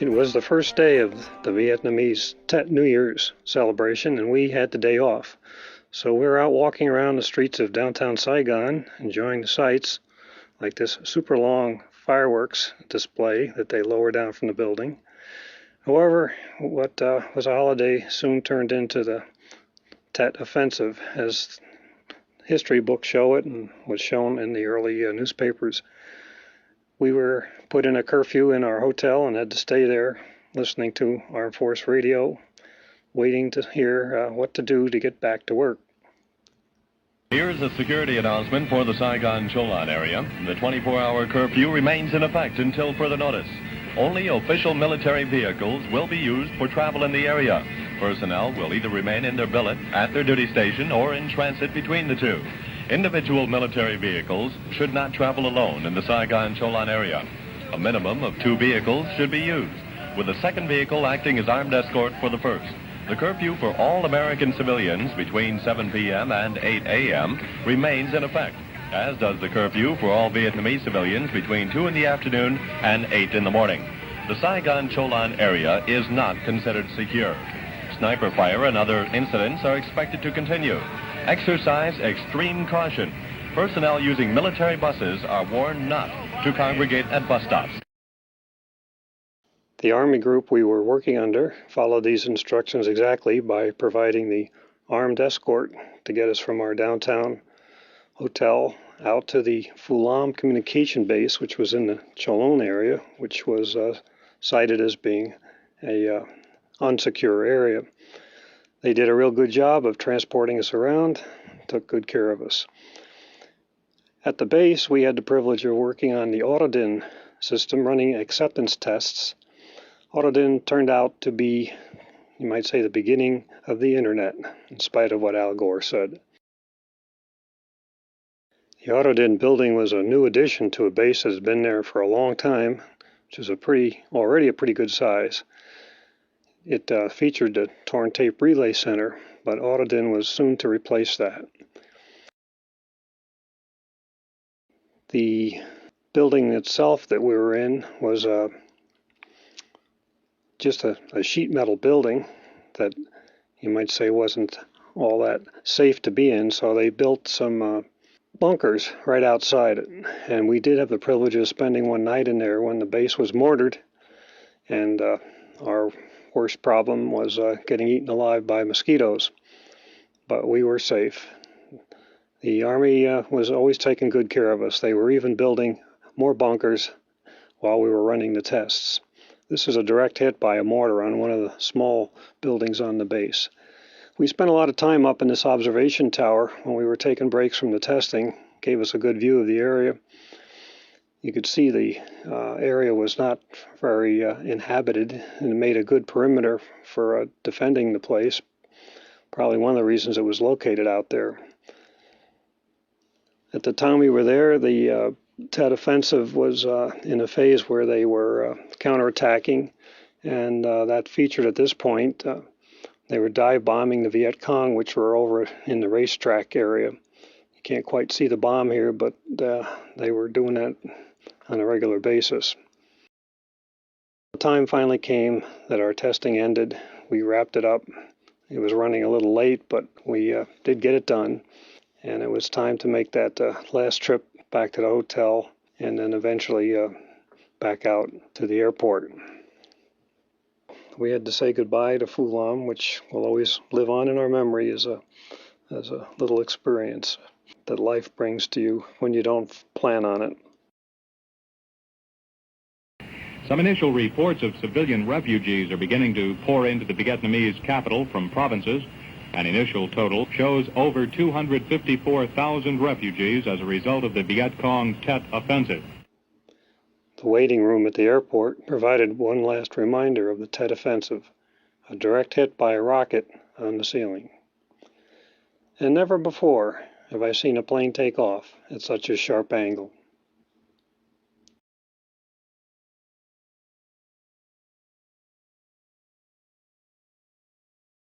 It was the first day of the Vietnamese Tet New Year's celebration, and we had the day off. So we were out walking around the streets of downtown Saigon, enjoying the sights, like this super long fireworks display that they lower down from the building. However, what was a holiday soon turned into the Tet Offensive, as history books show it and was shown in the early newspapers. We were put in a curfew in our hotel and had to stay there listening to Armed Force radio, waiting to hear what to do to get back to work. Here's a security announcement for the Saigon-Cholan area. The 24-hour curfew remains in effect until further notice. Only official military vehicles will be used for travel in the area. Personnel will either remain in their billet, at their duty station, or in transit between the two. Individual military vehicles should not travel alone in the Saigon-Cholan area. A minimum of 2 vehicles should be used, with the second vehicle acting as armed escort for the first. The curfew for all American civilians between 7 p.m. and 8 a.m. remains in effect, as does the curfew for all Vietnamese civilians between 2 in the afternoon and 8 in the morning. The Saigon-Cholan area is not considered secure. Sniper fire and other incidents are expected to continue. Exercise extreme caution. Personnel using military buses are warned not to congregate at bus stops. The Army group we were working under followed these instructions exactly by providing the armed escort to get us from our downtown hotel out to the Phú Lâm communication base, which was in the Cholon area, which was cited as being a unsecure area. They did a real good job of transporting us around, took good care of us. At the base, we had the privilege of working on the Autodin system, running acceptance tests. Autodin turned out to be, you might say, the beginning of the internet, in spite of what Al Gore said. The Autodin building was a new addition to a base that has been there for a long time, which is already a pretty good size. It featured the torn tape relay center, but Autodin was soon to replace that. The building itself that we were in was just a sheet metal building that you might say wasn't all that safe to be in, so they built some bunkers right outside it. And we did have the privilege of spending one night in there when the base was mortared, and our worst problem was getting eaten alive by mosquitoes, but we were safe. The Army was always taking good care of us. They were even building more bunkers while we were running the tests. This is a direct hit by a mortar on one of the small buildings on the base. We spent a lot of time up in this observation tower when we were taking breaks from the testing. Gave us a good view of the area. You could see the area was not very inhabited, and it made a good perimeter for defending the place. Probably one of the reasons it was located out there. At the time we were there, the Tet Offensive was in a phase where they were counterattacking, and that featured at this point. They were dive bombing the Viet Cong, which were over in the racetrack area. You can't quite see the bomb here, but they were doing that on a regular basis. The time finally came that our testing ended. We wrapped it up. It was running a little late, but we did get it done. And it was time to make that last trip back to the hotel and then eventually back out to the airport. We had to say goodbye to Phú Lâm, which will always live on in our memory as a little experience that life brings to you when you don't plan on it. Some initial reports of civilian refugees are beginning to pour into the Vietnamese capital from provinces. An initial total shows over 254,000 refugees as a result of the Viet Cong Tet Offensive. The waiting room at the airport provided one last reminder of the Tet Offensive, a direct hit by a rocket on the ceiling. And never before have I seen a plane take off at such a sharp angle.